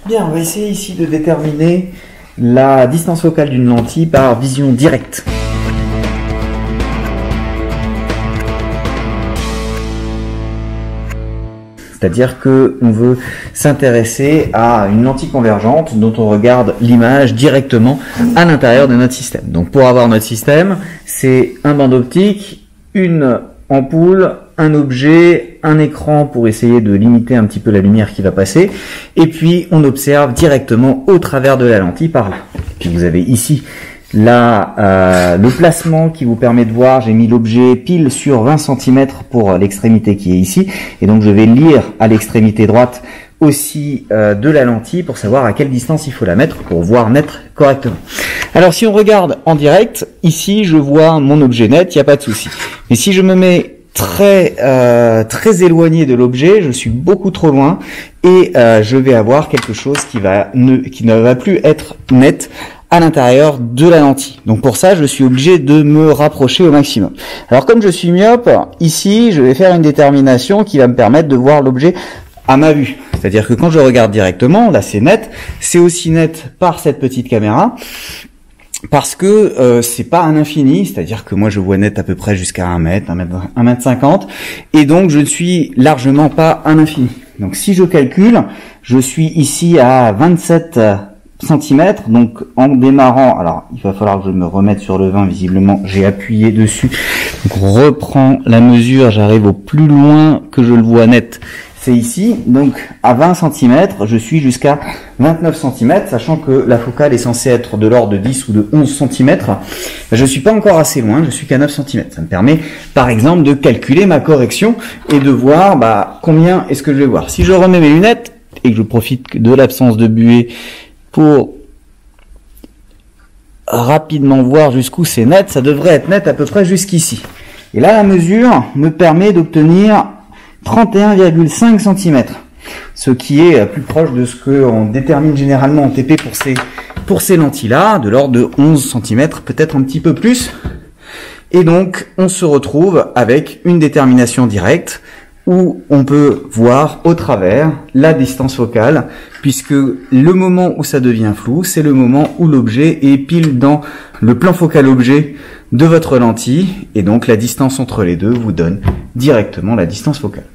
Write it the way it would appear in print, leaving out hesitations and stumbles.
Bien, on va essayer ici de déterminer la distance focale d'une lentille par vision directe. C'est-à-dire que on veut s'intéresser à une lentille convergente dont on regarde l'image directement à l'intérieur de notre système. Donc pour avoir notre système, c'est un banc optique, une ampoule, un objet, un écran pour essayer de limiter un petit peu la lumière qui va passer, et puis on observe directement au travers de la lentille par là. Et puis vous avez ici le placement qui vous permet de voir, j'ai mis l'objet pile sur 20 cm pour l'extrémité qui est ici, et donc je vais lire à l'extrémité droite aussi de la lentille pour savoir à quelle distance il faut la mettre pour voir net correctement. Alors si on regarde en direct, ici je vois mon objet net, il n'y a pas de souci. Mais si je me mets très éloigné de l'objet, je suis beaucoup trop loin et je vais avoir quelque chose qui ne va plus être net à l'intérieur de la lentille. Donc pour ça, je suis obligé de me rapprocher au maximum. Alors comme je suis myope, ici, je vais faire une détermination qui va me permettre de voir l'objet à ma vue. C'est-à-dire que quand je regarde directement, là c'est net, c'est aussi net par cette petite caméra, parce que c'est pas un infini, c'est-à-dire que moi je vois net à peu près jusqu'à 1 mètre, 1 mètre 50, et donc je ne suis largement pas un infini. Donc si je calcule, je suis ici à 27 cm, donc en démarrant, alors il va falloir que je me remette sur le 20, visiblement j'ai appuyé dessus, donc on reprend la mesure, j'arrive au plus loin que je le vois net, c'est ici, donc à 20 cm, je suis jusqu'à 29 cm, sachant que la focale est censée être de l'ordre de 10 ou de 11 cm, je suis pas encore assez loin, je suis qu'à 9 cm, ça me permet par exemple de calculer ma correction et de voir combien est-ce que je vais voir. Si je remets mes lunettes et que je profite de l'absence de buée pour rapidement voir jusqu'où c'est net, ça devrait être net à peu près jusqu'ici. Et là, la mesure me permet d'obtenir 31,5 cm, ce qui est plus proche de ce qu'on détermine généralement en TP pour ces lentilles-là, de l'ordre de 11 cm, peut-être un petit peu plus. Et donc, on se retrouve avec une détermination directe, où on peut voir au travers la distance focale, puisque le moment où ça devient flou, c'est le moment où l'objet est pile dans le plan focal objet de votre lentille, et donc la distance entre les deux vous donne directement la distance focale.